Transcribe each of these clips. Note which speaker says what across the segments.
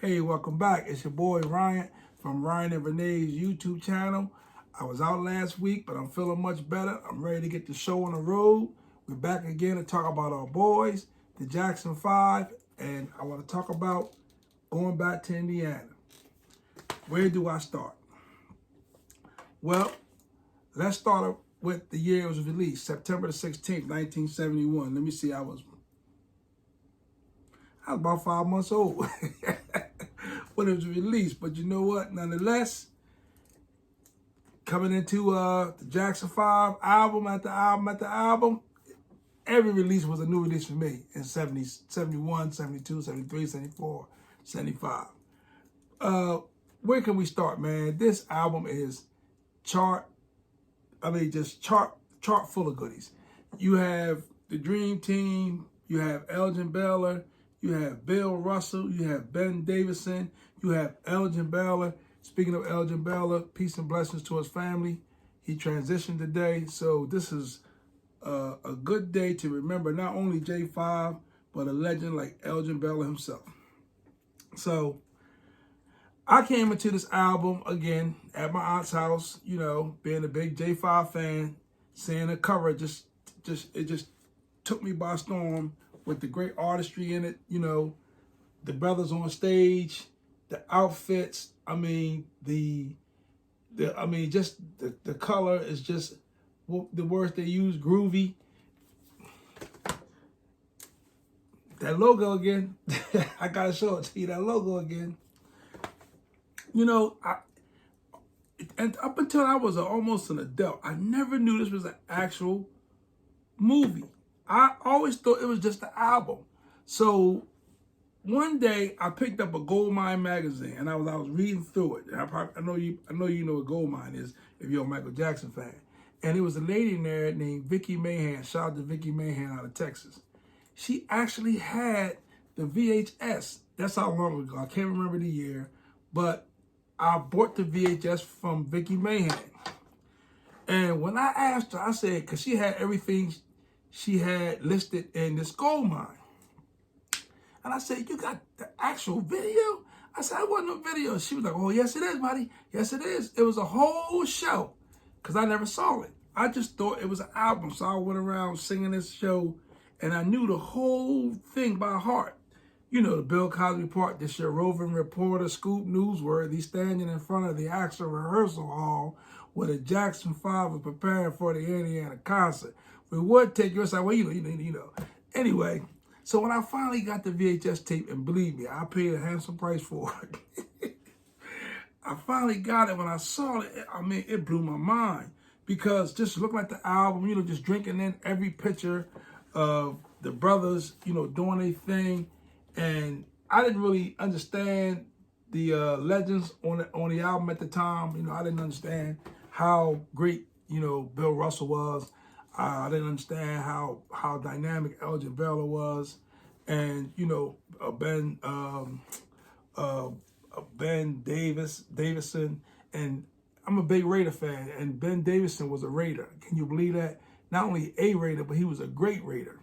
Speaker 1: Hey, welcome back. It's your boy Ryan from Ryan and Vernay's YouTube channel. I was out last week, but I'm feeling much better. I'm ready to get the show on the road. We're back again to talk about our boys, the Jackson 5, and I want to talk about going back to Indiana. Where do I start? Well, let's start with the year it was released, September the 16th, 1971. Let me see, I was about 5 months old when it was released. But you know what? Nonetheless, coming into the Jackson 5 album after album after album, every release was a new release for me in 70, 71, 72, 73, 74, 75. Where can we start, man? This album is chart full of goodies. You have the Dream Team, you have Elgin Baylor, you have Bill Russell, you have Ben Davison, you have Elgin Baylor. Speaking of Elgin Baylor, peace and blessings to his family. He transitioned today, so this is a good day to remember not only J5, but a legend like Elgin Baylor himself. So I came into this album again at my aunt's house, you know, being a big J5 fan, seeing the cover it just took me by storm with the great artistry in it, you know, the brothers on stage, the outfits. I mean, the color is just the words they use, groovy. That logo again, I gotta show it to you. That logo again. You know, and up until I was almost an adult, I never knew this was an actual movie. I always thought it was just an album. So one day I picked up a Goldmine magazine and I was reading through it. And I know you know what Goldmine is if you're a Michael Jackson fan. And there was a lady in there named Vicki Mahan. Shout out to Vicki Mahan out of Texas. She actually had the VHS. That's how long ago. I can't remember the year, but I bought the VHS from Vicki Mahan. And when I asked her, I said, because she had everything she had listed in this Goldmine. And I said, you got the actual video? I said, I wasn't no video. She was like, oh, yes, it is, buddy. Yes, it is. It was a whole show because I never saw it. I just thought it was an album. So I went around singing this show and I knew the whole thing by heart. You know, the Bill Cosby part, this your roving reporter, Scoop Newsworthy, standing in front of the actual rehearsal hall where the Jackson 5 was preparing for the Indiana concert. We would take your side, well, you know. Anyway, so when I finally got the VHS tape, and believe me, I paid a handsome price for it. I finally got it. When I saw it, I mean, it blew my mind because just looking at the album, you know, just drinking in every picture of the brothers, you know, doing their thing. And I didn't really understand the legends on the album at the time. You know, I didn't understand how great, you know, Bill Russell was. I didn't understand how dynamic Elgin Baylor was, and you know Ben Davison, and I'm a big Raider fan, and Ben Davison was a Raider. Can you believe that? Not only a Raider, but he was a great Raider.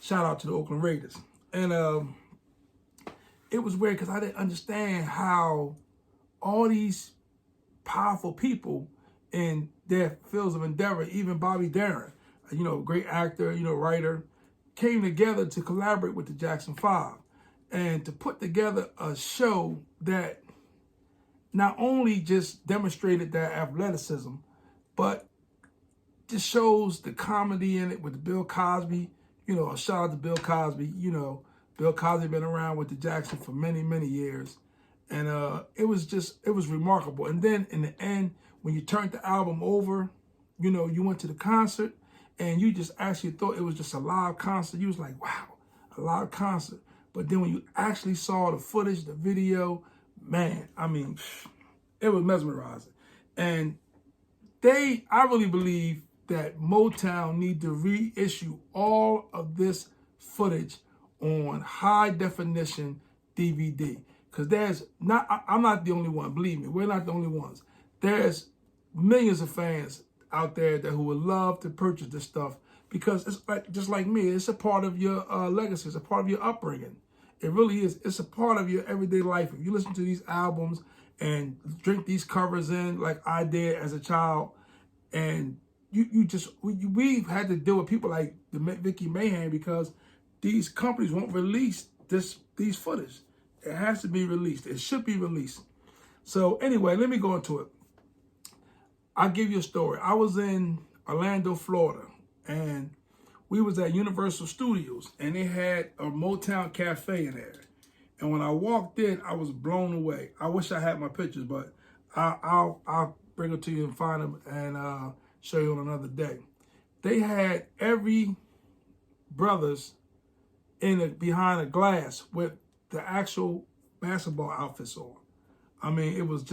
Speaker 1: Shout out to the Oakland Raiders. And it was weird because I didn't understand how all these powerful people in their fields of endeavor, even Bobby Darin, you know, great actor, you know, writer, came together to collaborate with the Jackson 5 and to put together a show that not only just demonstrated their athleticism, but just shows the comedy in it with Bill Cosby. You know, a shout out to Bill Cosby. You know, Bill Cosby been around with the Jackson for many, many years. And it was remarkable. And then in the end, when you turned the album over, you know, you went to the concert, and you just actually thought it was just a live concert. You was like, wow, a live concert. But then when you actually saw the footage, the video, man, I mean, it was mesmerizing. And I really believe that Motown need to reissue all of this footage on high definition DVD. Because I'm not the only one, believe me, we're not the only ones. There's millions of fans out there who would love to purchase this stuff because it's just like me, it's a part of your legacy, it's a part of your upbringing. It really is. It's a part of your everyday life. If you listen to these albums and drink these covers in like I did as a child, and we've had to deal with people like the Vicky Mayhem because these companies won't release these footage. It has to be released. It should be released. So anyway, let me go into it. I'll give you a story. I was in Orlando, Florida, and we was at Universal Studios, and they had a Motown cafe in there. And when I walked in, I was blown away. I wish I had my pictures, but I'll bring it to you and find them and show you on another day. They had every brothers behind a glass with the actual basketball outfits on. I mean, it was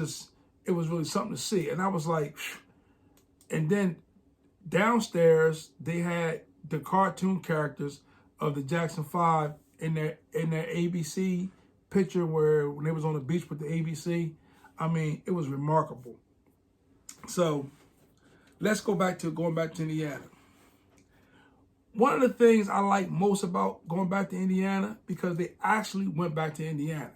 Speaker 1: really something to see. And I was like, phew. And then downstairs, they had the cartoon characters of the Jackson 5 in their ABC picture when they was on the beach with the ABC. I mean, it was remarkable. So let's going back to Indiana. One of the things I like most about going back to Indiana, because they actually went back to Indiana.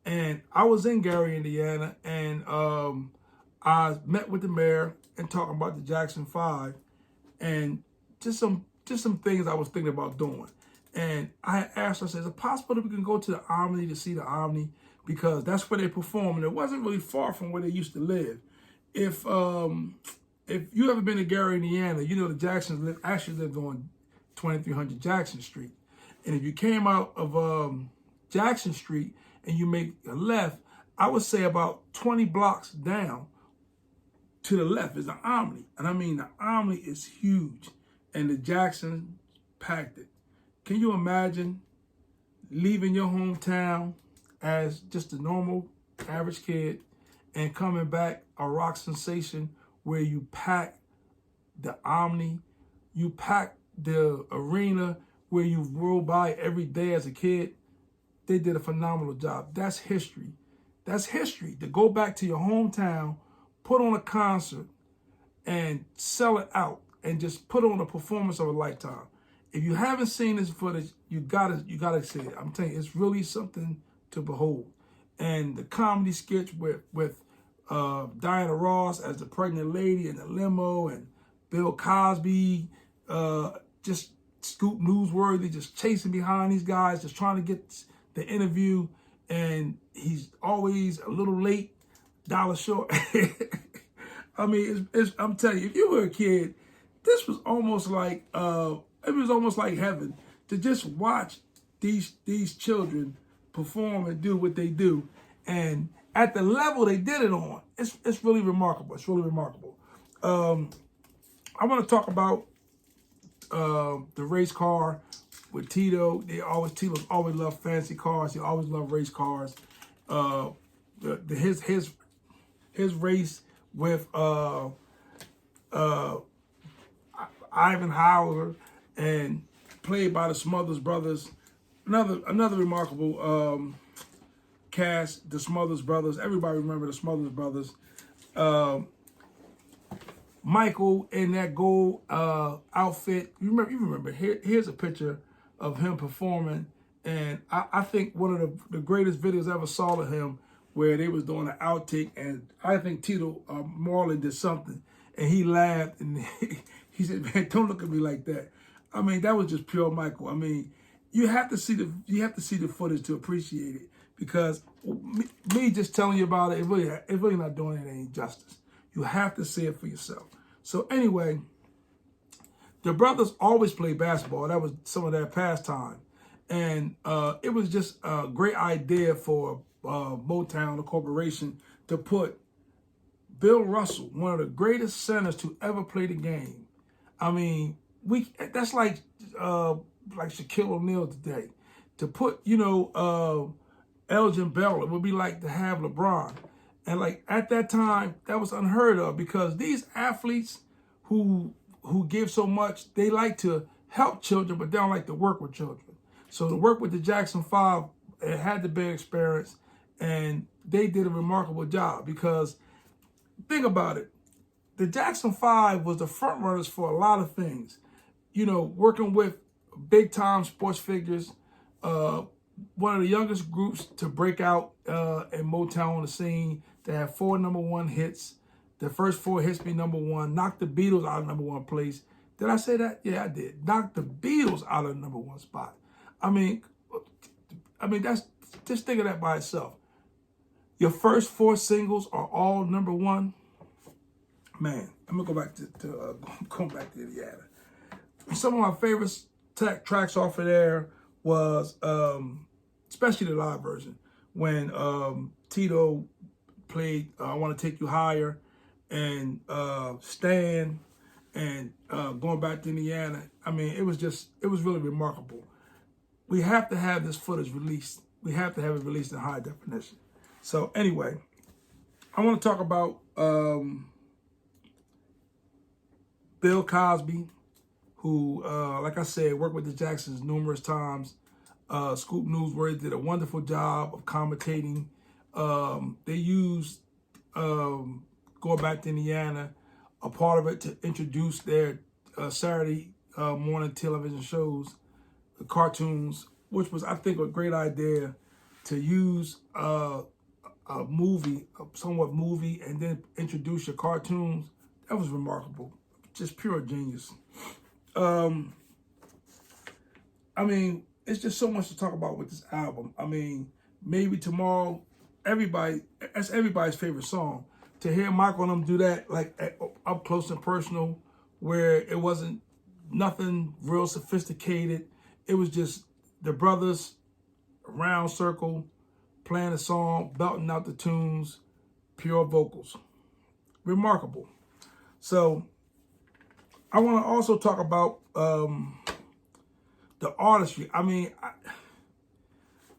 Speaker 1: And I was in Gary, Indiana, and I met with the mayor and talking about the Jackson 5 and just some things I was thinking about doing. And I asked her, I said, is it possible that we can go to the Omni to see the Omni? Because that's where they perform, and it wasn't really far from where they used to live. If you ever been to Gary, Indiana, you know the Jacksons actually lived on 2300 Jackson Street. And if you came out of Jackson Street and you make a left, I would say about 20 blocks down to the left is the Omni. And I mean, the Omni is huge. And the Jacksons packed it. Can you imagine leaving your hometown as just a normal, average kid and coming back a rock sensation where you pack the Omni, you pack the arena where you roll by every day as a kid? They did a phenomenal job. That's history. That's history. To go back to your hometown, put on a concert, and sell it out, and just put on a performance of a lifetime. If you haven't seen this footage, you gotta see it. I'm telling you, it's really something to behold. And the comedy sketch with Diana Ross as the pregnant lady in the limo, and Bill Cosby, just Scoop Newsworthy, just chasing behind these guys, just trying to get the interview, and he's always a little late, dollar short. I mean, I'm telling you, if you were a kid, this was almost like heaven to just watch these children perform and do what they do, and at the level they did it on, it's really remarkable. It's really remarkable. I want to talk about the race car with Tito. Tito's always loved fancy cars. He always loved race cars. His race with Ivan Howard, and played by the Smothers Brothers. Another remarkable cast, the Smothers Brothers. Everybody remember the Smothers Brothers. Michael in that gold outfit. You remember. Here's a picture of him performing, and I think one of the greatest videos I ever saw of him, where they was doing an outtake, and I think Tito Marlon did something, and he laughed, and he said, "Man, don't look at me like that." I mean, that was just pure Michael. I mean, you have to see the footage to appreciate it, because me just telling you about it, it's really not doing it any justice. You have to see it for yourself. So anyway, the brothers always played basketball. That was some of their pastime, and it was just a great idea for Motown, the corporation, to put Bill Russell, one of the greatest centers to ever play the game. I mean, that's like Shaquille O'Neal today. To put, Elgin Bell, it would be like to have LeBron. And like at that time, that was unheard of, because these athletes who give so much, they like to help children, but they don't like to work with children. So to work with the Jackson 5, it had to be an experience, and they did a remarkable job, because think about it. The Jackson 5 was the front runners for a lot of things. Working with big time sports figures, one of the youngest groups to break out in Motown on the scene. They had 4 #1 hits. The first 4 hits be #1. Knocked the Beatles out of #1 place. Did I say that? Yeah, I did. Knocked the Beatles out of the #1 spot. I mean, that's, just think of that by itself. Your first 4 singles are all #1. Man, I'm gonna go back to going back to Indiana. Some of my favorite tracks off of there was, especially the live version, when Tito played "I Want to Take You Higher" and "Stand," and going back to Indiana. I mean, it was really remarkable. We have to have this footage released. We have to have it released in high definition. So anyway, I want to talk about Bill Cosby, who, like I said, worked with the Jacksons numerous times. Scoop Newsworthy did a wonderful job of commentating. They used, going back to Indiana, a part of it to introduce their Saturday morning television shows, the cartoons, which was, I think, a great idea to use a movie, a somewhat movie, and then introduce your cartoons. That was remarkable. Just pure genius. I mean, it's just so much to talk about with this album. I mean, maybe tomorrow, that's everybody's favorite song. To hear Michael and them do that, like up close and personal, where it wasn't nothing real sophisticated. It was just the brothers, round circle, playing a song, belting out the tunes, pure vocals. Remarkable. So I want to also talk about the artistry. I mean,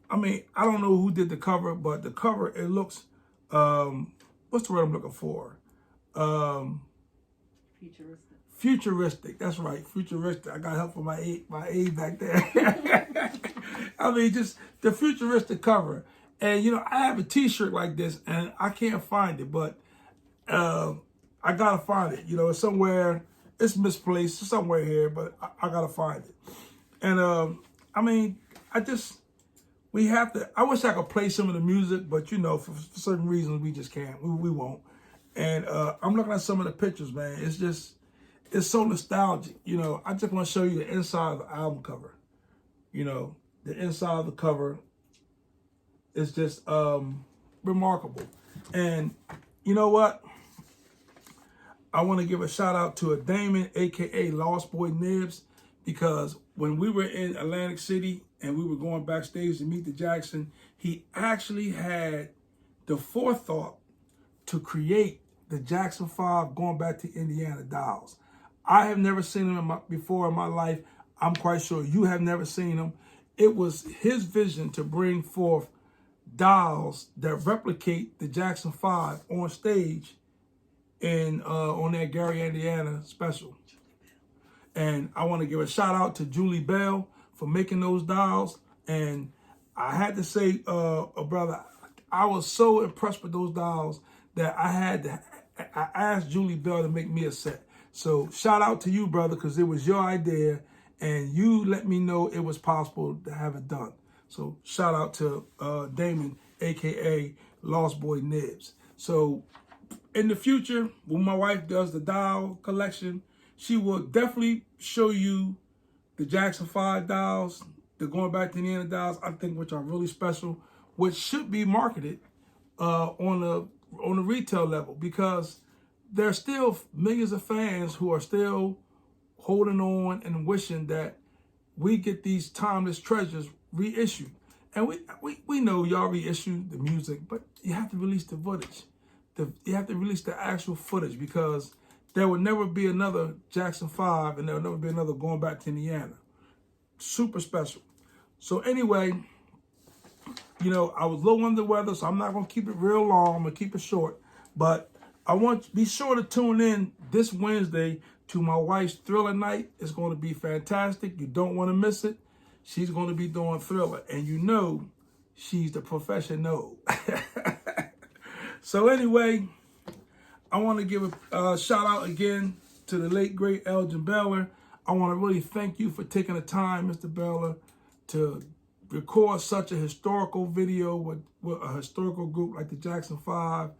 Speaker 1: I don't know who did the cover, but the cover, it looks, what's the word I'm looking for?
Speaker 2: Futuristic.
Speaker 1: Futuristic. That's right, futuristic. I got help from my aide back there. I mean, just the futuristic cover. And, you know, I have a T-shirt like this, and I can't find it, but I got to find it. You know, it's somewhere, it's misplaced, it's somewhere here, but I got to find it. And, I mean, we have to, I wish I could play some of the music, but, you know, for certain reasons, we just can't. We won't. And I'm looking at some of the pictures, man. It's so nostalgic. You know, I just want to show you the inside of the album cover. You know, the inside of the cover is just remarkable. And you know what? I want to give a shout out to a Damon, a.k.a. Lost Boy Nibs, because when we were in Atlantic City and we were going backstage to meet the Jackson, he actually had the forethought to create the Jackson 5 going back to Indiana dolls. I have never seen them before in my life. I'm quite sure you have never seen them. It was his vision to bring forth dolls that replicate the Jackson 5 on stage in on that Gary, Indiana special. And I want to give a shout out to Julie Bell for making those dolls. And I had to say, brother, I was so impressed with those dolls that I asked Julie Bell to make me a set. So shout out to you, brother, because it was your idea and you let me know it was possible to have it done. So shout out to Damon, a.k.a. Lost Boy Nibs. So in the future, when my wife does the doll collection, she will definitely show you the Jackson 5 dolls, the going back to Indiana dolls, I think, which are really special, which should be marketed on the retail level, because there's still millions of fans who are still holding on and wishing that we get these timeless treasures reissued. And we know y'all reissue the music, but you have to release the footage. You have to release the actual footage, because there will never be another Jackson 5 and there will never be another going back to Indiana. Super special. So anyway, you know, I was low under the weather, so I'm not going to keep it real long. I'm going to keep it short. But I want you to be sure to tune in this Wednesday to my wife's Thriller Night. It's going to be fantastic. You don't want to miss it. She's going to be doing Thriller, and you know she's the professional. So anyway, I want to give a shout out again to the late, great Elgin Baylor. I want to really thank you for taking the time, Mr. Baylor, to record such a historical video with a historical group like the Jackson 5.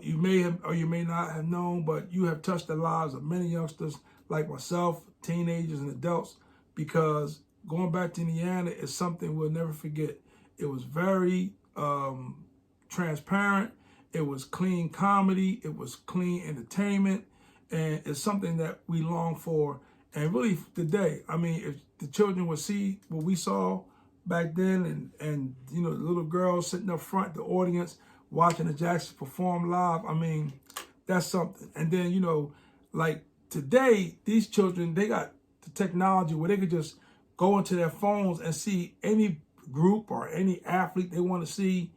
Speaker 1: You may have or you may not have known, but you have touched the lives of many youngsters like myself, teenagers and adults, because going back to Indiana is something we'll never forget. It was very transparent. It was clean comedy. It was clean entertainment. And it's something that we long for. And really today, I mean, if the children would see what we saw back then and you know, the little girls sitting up front, the audience, watching the Jacksons perform live, I mean, that's something. And then, you know, like today, these children, they got the technology where they could just go into their phones and see any group or any athlete they want to see.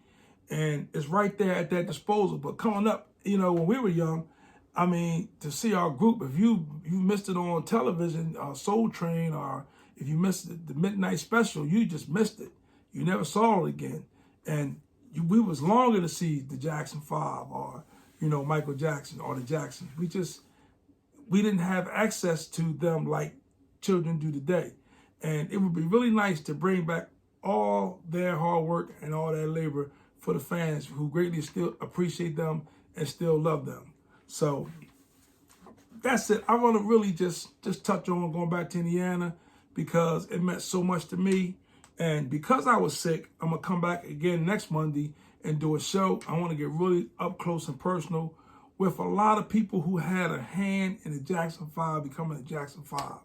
Speaker 1: And it's right there at their disposal. But coming up, you know, when we were young, I mean, to see our group, if you missed it on television, Soul Train, or if you missed the midnight special, you just missed it. You never saw it again. And we was longer to see the Jackson 5 or, you know, Michael Jackson or the Jacksons. We didn't have access to them like children do today. And it would be really nice to bring back all their hard work and all their labor for the fans who greatly still appreciate them and still love them. So that's it. I want to really just touch on going back to Indiana because it meant so much to me. And because I was sick, I'm going to come back again next Monday and do a show. I want to get really up close and personal with a lot of people who had a hand in the Jackson 5 becoming the Jackson 5.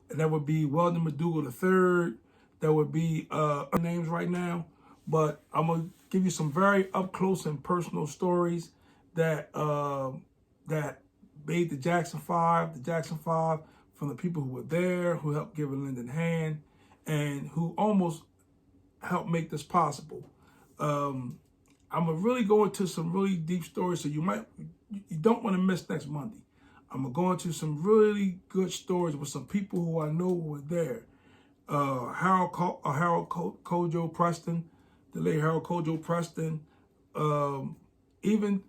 Speaker 1: And that would be Weldon McDougal III. That would be names right now. But I'm going to give you some very up close and personal stories that that made the Jackson 5 from the people who were there, who helped give a lending hand, and who almost helped make this possible. I'm gonna really go into some really deep stories, so you don't want to miss next Monday. I'm gonna go into some really good stories with some people who I know were there. Harold Kojo Preston, the late Harold Kojo Preston, even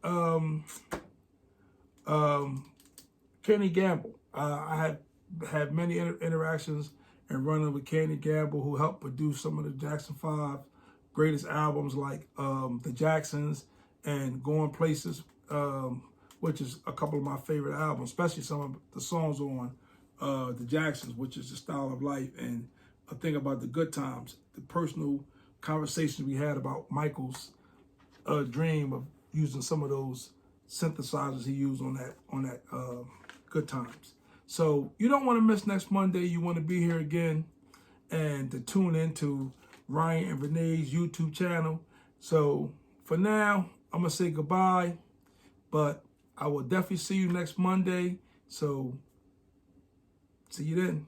Speaker 1: Kenny Gamble. I had had many interactions and running with Kenny Gamble, who helped produce some of the Jackson 5 greatest albums like The Jacksons and Going Places, which is a couple of my favorite albums, especially some of the songs on The Jacksons, which is The Style of Life, and a thing about the good times, the personal conversations we had about Michael's dream of using some of those synthesizers he used on that Good Times. So you don't want to miss next Monday. You want to be here again and to tune into Ryan and Vernay's YouTube channel. So for now, I'm going to say goodbye, but I will definitely see you next Monday. So see you then.